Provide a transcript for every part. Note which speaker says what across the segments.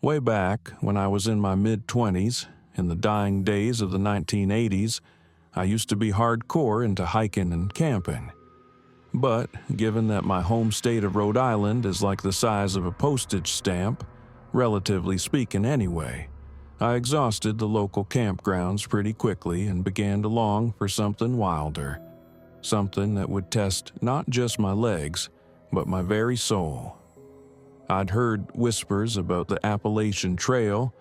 Speaker 1: Way back when I was in my mid-20s, in the dying days of the 1980s, I used to be hardcore into hiking and camping. But given that my home state of Rhode Island is like the size of a postage stamp, relatively speaking anyway, I exhausted the local campgrounds pretty quickly and began to long for something wilder, something that would test not just my legs, but my very soul. I'd heard whispers about the Appalachian Trail,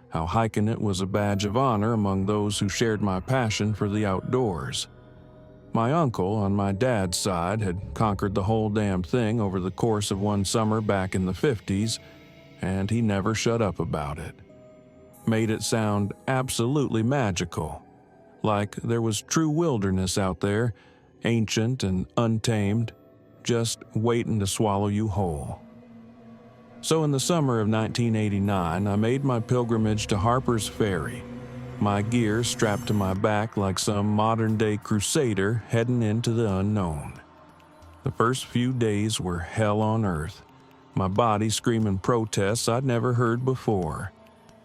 Speaker 1: how hiking it was a badge of honor among those who shared my passion for the outdoors. My uncle on my dad's side had conquered the whole damn thing over the course of one summer back in the 50s, and he never shut up about it. Made it sound absolutely magical, like there was true wilderness out there, ancient and untamed, just waiting to swallow you whole. So in the summer of 1989, I made my pilgrimage to Harper's Ferry, my gear strapped to my back like some modern-day crusader heading into the unknown. The first few days were hell on earth, my body screaming protests I'd never heard before.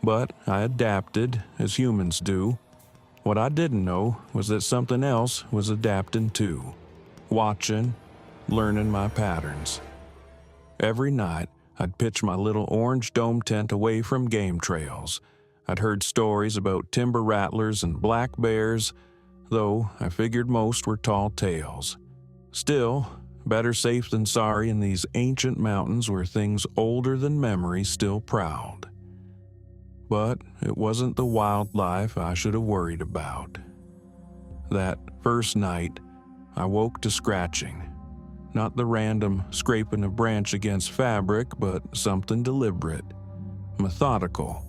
Speaker 1: But I adapted, as humans do. What I didn't know was that something else was adapting too, watching, learning my patterns. Every night, I'd pitch my little orange dome tent away from game trails. I'd heard stories about timber rattlers and black bears, though I figured most were tall tales. Still, better safe than sorry in these ancient mountains where things older than memory still prowled. But it wasn't the wildlife I should have worried about. That first night, I woke to scratching. Not the random scraping a branch against fabric, but something deliberate, methodical,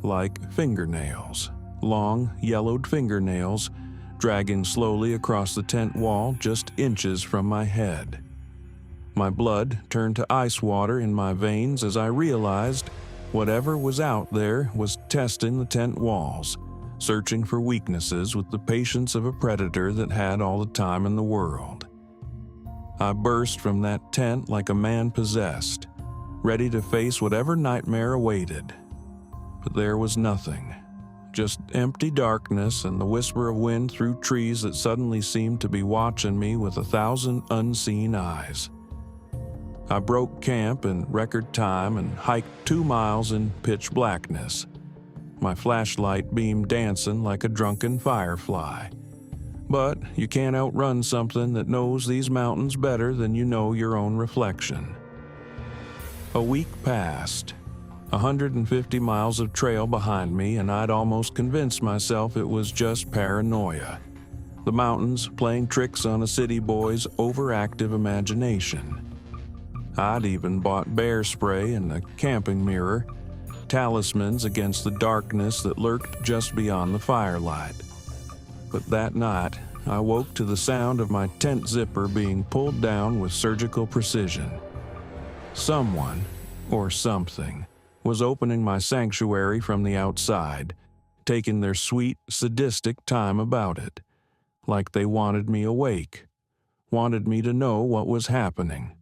Speaker 1: like fingernails, long, yellowed fingernails, dragging slowly across the tent wall just inches from my head. My blood turned to ice water in my veins as I realized whatever was out there was testing the tent walls, searching for weaknesses with the patience of a predator that had all the time in the world. I burst from that tent like a man possessed, ready to face whatever nightmare awaited. But there was nothing, just empty darkness and the whisper of wind through trees that suddenly seemed to be watching me with 1,000 unseen eyes. I broke camp in record time and hiked 2 miles in pitch blackness, my flashlight beam dancing like a drunken firefly. But you can't outrun something that knows these mountains better than you know your own reflection. A week passed, 150 miles of trail behind me, and I'd almost convinced myself it was just paranoia. The mountains playing tricks on a city boy's overactive imagination. I'd even bought bear spray and a camping mirror, talismans against the darkness that lurked just beyond the firelight. But that night, I woke to the sound of my tent zipper being pulled down with surgical precision. Someone, or something, was opening my sanctuary from the outside, taking their sweet, sadistic time about it, like they wanted me awake, wanted me to know what was happening.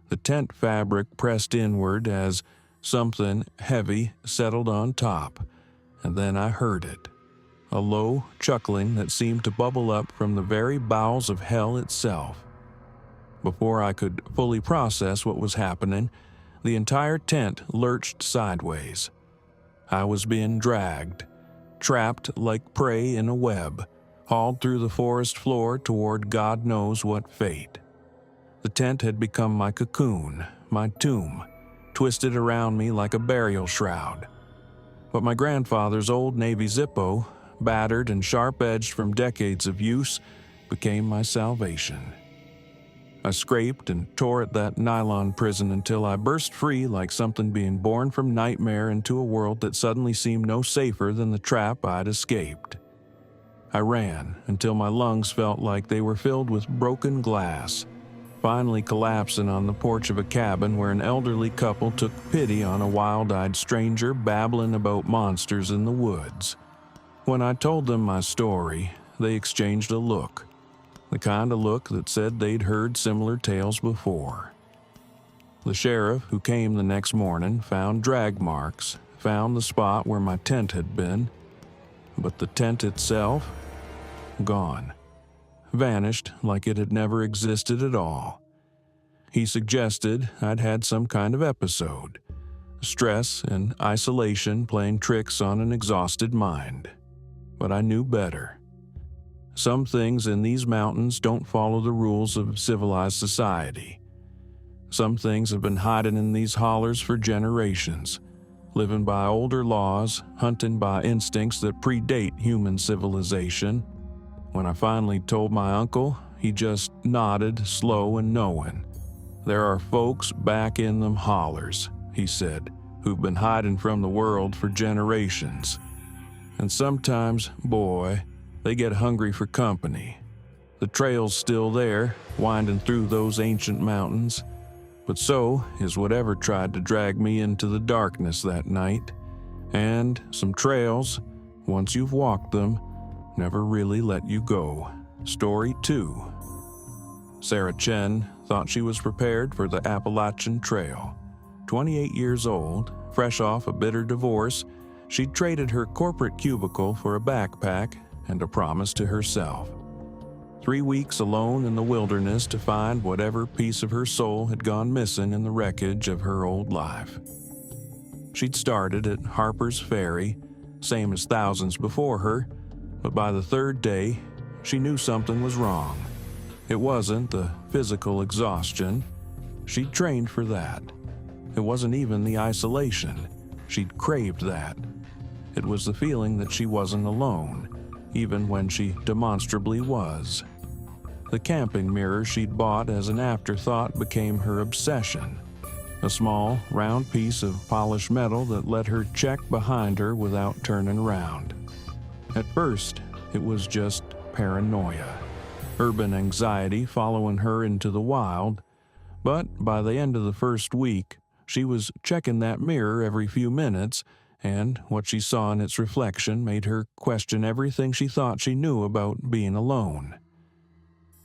Speaker 1: The tent fabric pressed inward as something heavy settled on top, and then I heard it. A low chuckling that seemed to bubble up from the very bowels of hell itself. Before I could fully process what was happening, the entire tent lurched sideways. I was being dragged, trapped like prey in a web, hauled through the forest floor toward God knows what fate. The tent had become my cocoon, my tomb, twisted around me like a burial shroud. But my grandfather's old Navy Zippo, battered and sharp-edged from decades of use, became my salvation. I scraped and tore at that nylon prison until I burst free like something being born from nightmare into a world that suddenly seemed no safer than the trap I'd escaped. I ran until my lungs felt like they were filled with broken glass, finally collapsing on the porch of a cabin where an elderly couple took pity on a wild-eyed stranger babbling about monsters in the woods. When I told them my story, they exchanged a look, the kind of look that said they'd heard similar tales before. The sheriff who came the next morning found drag marks, found the spot where my tent had been, but the tent itself, gone. Vanished like it had never existed at all. He suggested I'd had some kind of episode, stress and isolation playing tricks on an exhausted mind. But I knew better. Some things in these mountains don't follow the rules of civilized society. Some things have been hiding in these hollers for generations, living by older laws, hunting by instincts that predate human civilization. When I finally told my uncle, he just nodded, slow and knowing. There are folks back in them hollers, he said, who've been hiding from the world for generations. And sometimes, boy, they get hungry for company. The trail's still there, winding through those ancient mountains, but so is whatever tried to drag me into the darkness that night. And some trails, once you've walked them, never really let you go. Story 2. Sarah Chen thought she was prepared for the Appalachian Trail. 28 years old, fresh off a bitter divorce, she'd traded her corporate cubicle for a backpack and a promise to herself. 3 weeks alone in the wilderness to find whatever piece of her soul had gone missing in the wreckage of her old life. She'd started at Harper's Ferry, same as thousands before her, but by the third day, she knew something was wrong. It wasn't the physical exhaustion. She'd trained for that. It wasn't even the isolation. She'd craved that. It was the feeling that she wasn't alone, even when she demonstrably was. The camping mirror she'd bought as an afterthought became her obsession. A small, round piece of polished metal that let her check behind her without turning around. At first, it was just paranoia, urban anxiety following her into the wild, but by the end of the first week, she was checking that mirror every few minutes, and what she saw in its reflection made her question everything she thought she knew about being alone.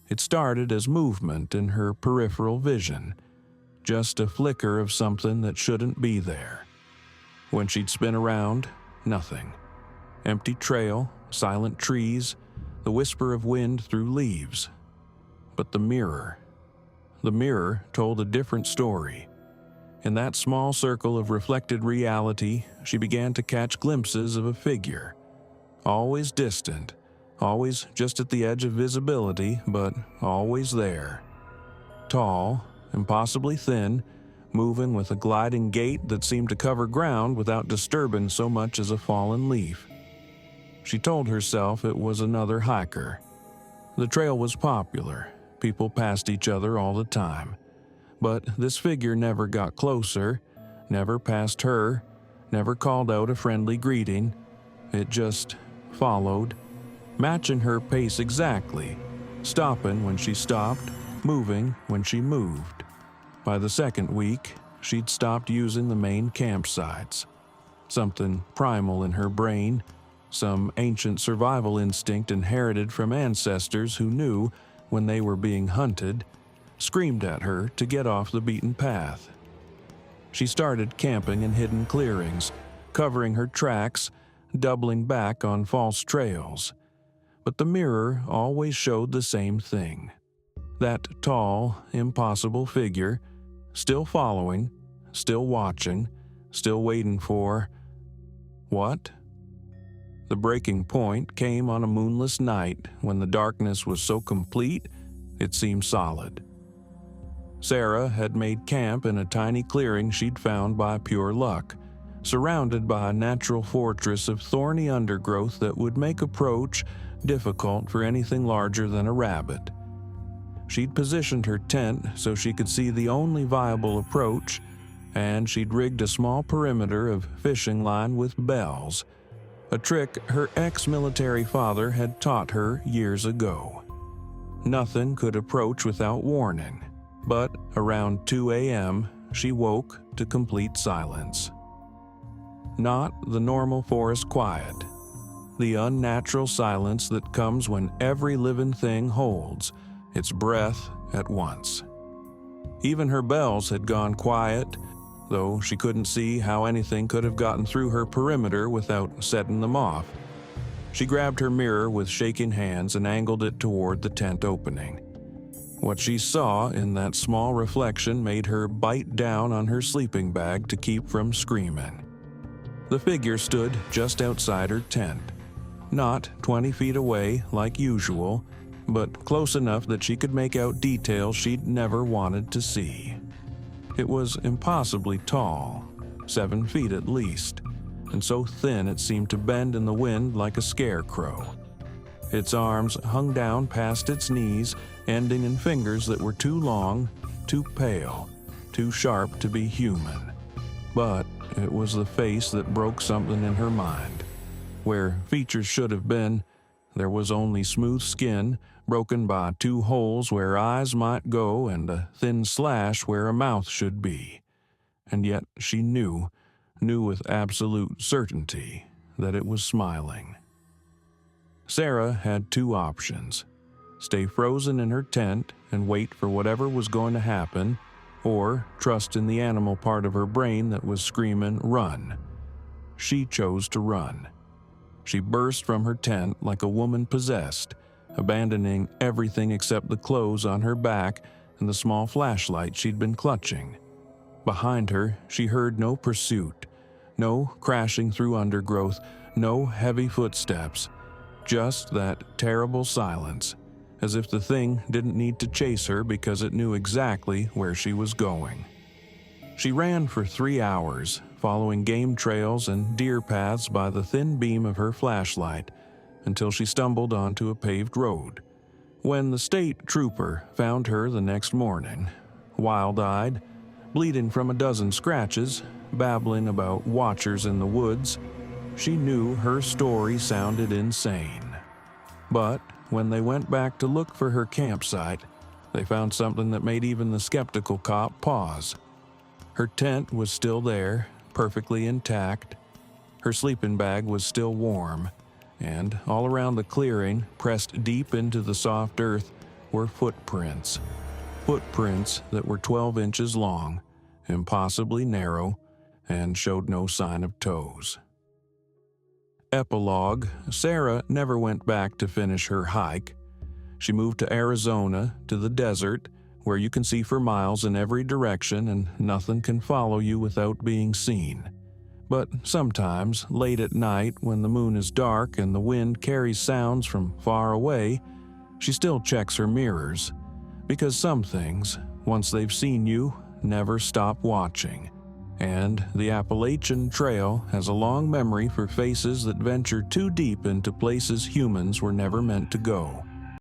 Speaker 1: It started as movement in her peripheral vision, just a flicker of something that shouldn't be there. When she'd spin around, nothing. Empty trail, silent trees, the whisper of wind through leaves. But the mirror told a different story. In that small circle of reflected reality, she began to catch glimpses of a figure. Always distant, always just at the edge of visibility, but always there. Tall, impossibly thin, moving with a gliding gait that seemed to cover ground without disturbing so much as a fallen leaf. She told herself it was another hiker. The trail was popular. People passed each other all the time. But this figure never got closer, never passed her, never called out a friendly greeting. It just followed, matching her pace exactly, stopping when she stopped, moving when she moved. By the second week, she'd stopped using the main campsites. Something primal in her brain, some ancient survival instinct inherited from ancestors who knew when they were being hunted, screamed at her to get off the beaten path. She started camping in hidden clearings, covering her tracks, doubling back on false trails. But the mirror always showed the same thing. That tall, impossible figure, still following, still watching, still waiting for... what? The breaking point came on a moonless night when the darkness was so complete it seemed solid. Sarah had made camp in a tiny clearing she'd found by pure luck, surrounded by a natural fortress of thorny undergrowth that would make approach difficult for anything larger than a rabbit. She'd positioned her tent so she could see the only viable approach, and she'd rigged a small perimeter of fishing line with bells, a trick her ex-military father had taught her years ago. Nothing could approach without warning. But around 2 a.m., she woke to complete silence. Not the normal forest quiet, the unnatural silence that comes when every living thing holds its breath at once. Even her bells had gone quiet, though she couldn't see how anything could have gotten through her perimeter without setting them off. She grabbed her mirror with shaking hands and angled it toward the tent opening. What she saw in that small reflection made her bite down on her sleeping bag to keep from screaming. The figure stood just outside her tent, not 20 feet away like usual, but close enough that she could make out details she'd never wanted to see. It was impossibly tall, 7 feet at least, and so thin it seemed to bend in the wind like a scarecrow. Its arms hung down past its knees, ending in fingers that were too long, too pale, too sharp to be human. But it was the face that broke something in her mind. Where features should have been, there was only smooth skin, broken by 2 holes where eyes might go and a thin slash where a mouth should be. And yet she knew with absolute certainty that it was smiling. Sarah had 2 options: stay frozen in her tent and wait for whatever was going to happen, or trust in the animal part of her brain that was screaming, "Run." She chose to run. She burst from her tent like a woman possessed, abandoning everything except the clothes on her back and the small flashlight she'd been clutching. Behind her, she heard no pursuit, no crashing through undergrowth, no heavy footsteps, just that terrible silence, as if the thing didn't need to chase her because it knew exactly where she was going. She ran for 3 hours, following game trails and deer paths by the thin beam of her flashlight, until she stumbled onto a paved road. When the state trooper found her the next morning, wild-eyed, bleeding from a dozen scratches, babbling about watchers in the woods, she knew her story sounded insane. But when they went back to look for her campsite, they found something that made even the skeptical cop pause. Her tent was still there, perfectly intact. Her sleeping bag was still warm, and all around the clearing, pressed deep into the soft earth, were footprints. Footprints that were 12 inches long, impossibly narrow, and showed no sign of toes. Epilogue: Sarah never went back to finish her hike. She moved to Arizona, to the desert, where you can see for miles in every direction and nothing can follow you without being seen. But sometimes, late at night, when the moon is dark and the wind carries sounds from far away, she still checks her mirrors, because some things, once they've seen you, never stop watching. And the Appalachian Trail has a long memory for faces that venture too deep into places humans were never meant to go.